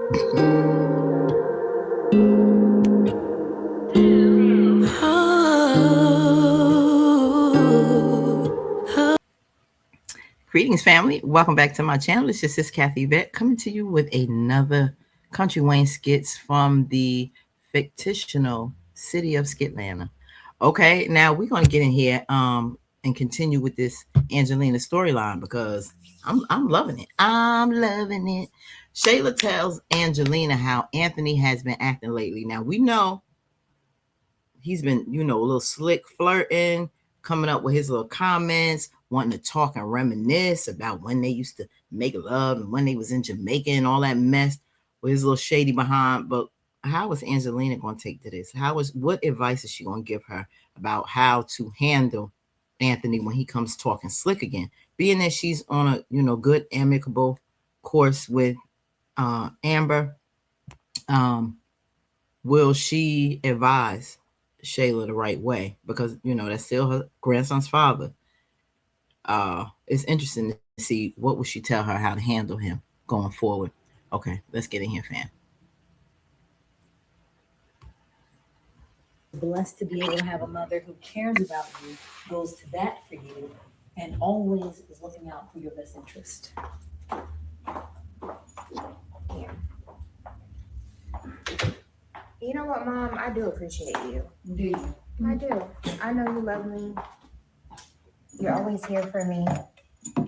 Greetings, family. Welcome back to my channel. It's just this Kathy Vet coming to you with another Country Wayne skits from the fictional city of Skitlana. Okay, now we're gonna get in here and continue with this Angelina storyline because I'm loving it. I'm loving it. Shayla tells Angelina how Anthony has been acting lately. Now we know he's been, a little slick flirting, coming up with his little comments, wanting to talk and reminisce about when they used to make love and when they was in Jamaica and all that mess with his little shady behind. But how is Angelina going to take to this? What advice is she going to give her about how to handle Anthony when he comes talking slick again? Being that she's on a, good amicable course with Amber, will she advise Shayla the right way? Because that's still her grandson's father. It's interesting to see what would she tell her how to handle him going forward. Okay, let's get in here, fam. Blessed to be able to have a mother who cares about you, goes to bat for you, and always is looking out for your best interest. Yeah. You know what, Mom? I do appreciate you. Do you? I do. I know you love me. You're always here for me.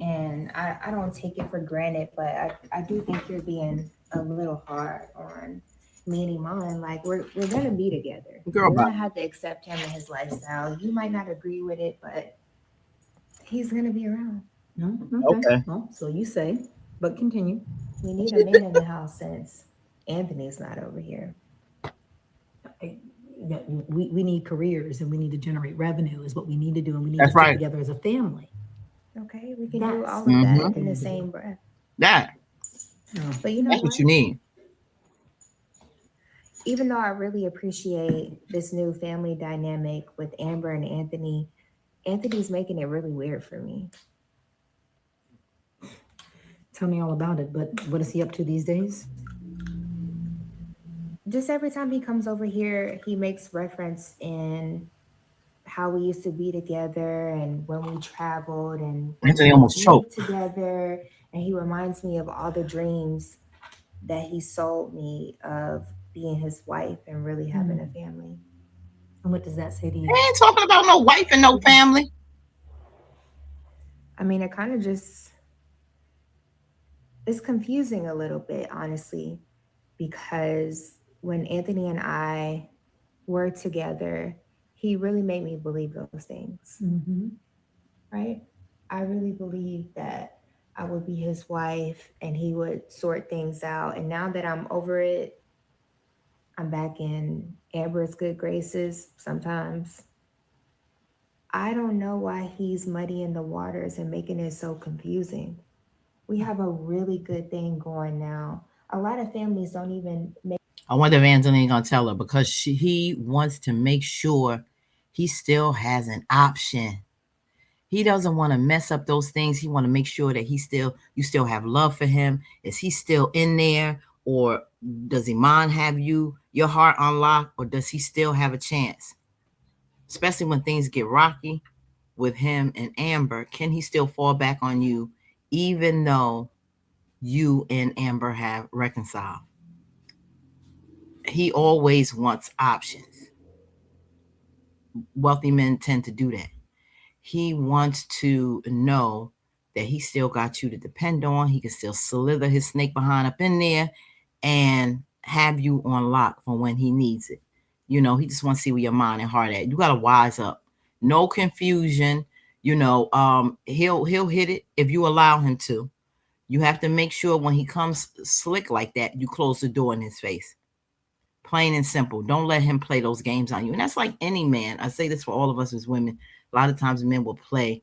And I don't take it for granted, but I do think you're being a little hard on me and Iman. Like, we're going to be together. Girl, we're going to have to accept him and his lifestyle. You might not agree with it, but he's going to be around. No? Okay. Well, so you say, but continue. We need a man in the house since Anthony's not over here. We need careers and we need to generate revenue is what we need to do, and we need That's to stick right. together as a family. Okay, we can do That's- all of that in the same breath. That But you know that's what you need. Even though I really appreciate this new family dynamic with Amber and Anthony, Anthony's making it really weird for me. Tell me all about it. But what is he up to these days? Just every time he comes over here, he makes reference in how we used to be together and when we traveled and Anthony almost we choked. together. And he reminds me of all the dreams that he sold me of being his wife and really having a family. And what does that say to you? I ain't talking about no wife and no family. I mean, it kind of just, it's confusing a little bit, honestly, because when Anthony and I were together, he really made me believe those things, right? I really believed that I would be his wife and he would sort things out. And now that I'm over it, I'm back in Amber's good graces sometimes. I don't know why he's muddying the waters and making it so confusing. We have a really good thing going now. A lot of families don't even make. I wonder if Angelina gonna tell her because he wants to make sure he still has an option. He doesn't want to mess up those things. He want to make sure that you still have love for him. Is he still in there, or does Iman have your heart unlocked, or does he still have a chance? Especially when things get rocky with him and Amber, can he still fall back on you, even though you and Amber have reconciled? He always wants options. Wealthy men tend to do that. He wants to know that he still got you to depend on. He can still slither his snake behind up in there and have you on lock for when he needs it. He just wants to see where your mind and heart at. You got to wise up. No confusion. He'll hit it if you allow him to. You have to make sure when he comes slick like that, you close the door in his face. Plain and simple. Don't let him play those games on you. And that's like any man. I say this for all of us as women. A lot of times men will play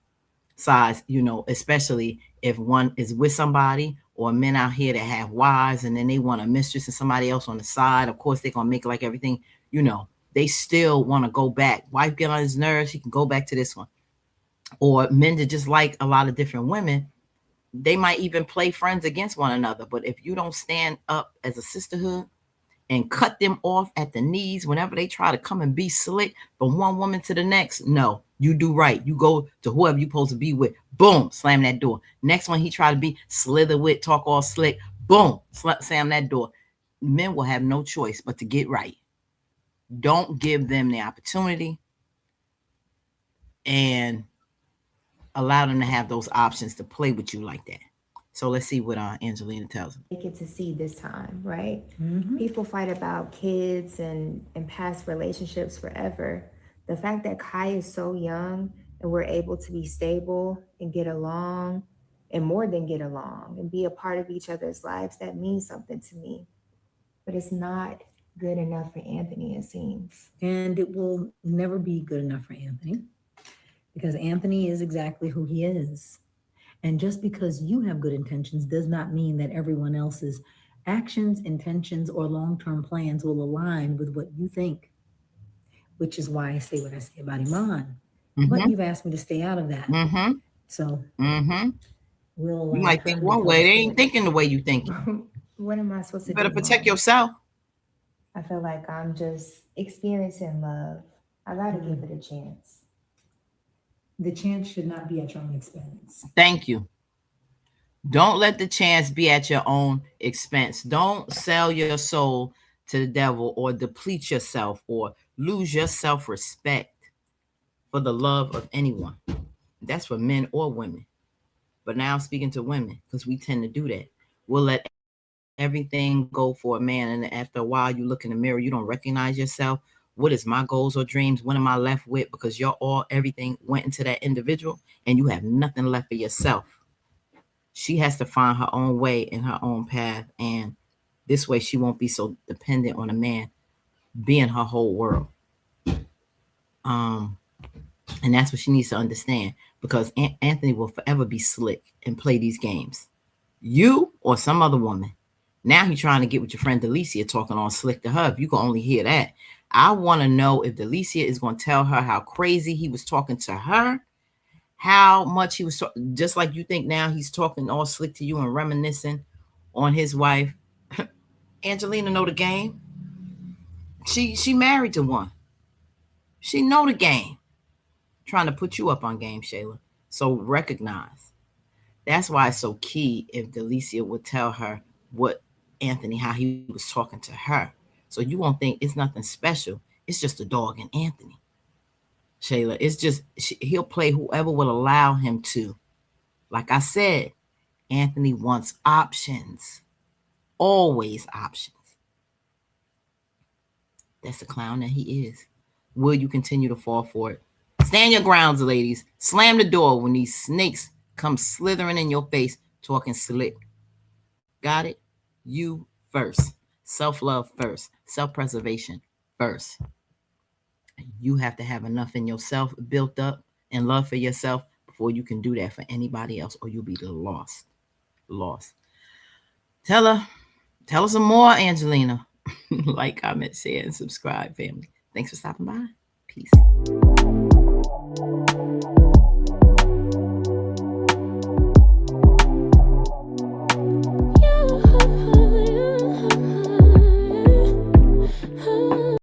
sides, especially if one is with somebody, or men out here that have wives and then they want a mistress and somebody else on the side. Of course, they're going to make like everything, they still want to go back. Wife get on his nerves, he can go back to this one. Or men that just like a lot of different women, they might even play friends against one another. But if you don't stand up as a sisterhood and cut them off at the knees whenever they try to come and be slick from one woman to the next, no, you do right. You go to whoever you're supposed to be with. Boom, slam that door. Next one he try to be slither with, talk all slick. Boom, slam that door. Men will have no choice but to get right. Don't give them the opportunity and allow them to have those options to play with you like that. So let's see what Angelina tells them. They get to see this time, right? People fight about kids and past relationships forever. The fact that Kai is so young and we're able to be stable and get along, and more than get along, and be a part of each other's lives, that means something to me. But it's not good enough for Anthony, it seems. And it will never be good enough for Anthony, because Anthony is exactly who he is. And just because you have good intentions does not mean that everyone else's actions, intentions, or long-term plans will align with what you think, which is why I say what I say about Iman. But you've asked me to stay out of that. So we'll you might think one way. They ain't thinking the way you think. What am I supposed to do? You better protect yourself. I feel like I'm just experiencing love. I got to give it a chance. The chance should not be at your own expense. Thank you. Don't let the chance be at your own expense. Don't sell your soul to the devil or deplete yourself or lose your self-respect for the love of anyone. That's for men or women. But now I'm speaking to women because we tend to do that. We'll let everything go for a man. And after a while, you look in the mirror, you don't recognize yourself. What is my goals or dreams? What am I left with? Because everything went into that individual and you have nothing left for yourself. She has to find her own way and her own path. And this way she won't be so dependent on a man being her whole world. And that's what she needs to understand, because Anthony will forever be slick and play these games. You or some other woman. Now he's trying to get with your friend Delicia, talking on slick to her. If you can only hear that. I want to know if Delicia is going to tell her how crazy he was talking to her, how much he was just like you think now he's talking all slick to you and reminiscing on his wife. Angelina know the game. She married to one. She know the game. Trying to put you up on game, Shayla. So recognize. That's why it's so key if Delicia would tell her what Anthony, how he was talking to her. So you won't think it's nothing special. It's just a dog in Anthony. Shayla, it's just, he'll play whoever will allow him to. Like I said, Anthony wants options. Always options. That's the clown that he is. Will you continue to fall for it? Stand your grounds, ladies. Slam the door when these snakes come slithering in your face, talking slick. Got it? You first. Self-love first. Self-preservation first. You have to have enough in yourself built up and love for yourself before you can do that for anybody else, or you'll be lost. Tell her some more, Angelina. Like, comment, share, and subscribe, family. Thanks for stopping by. Peace.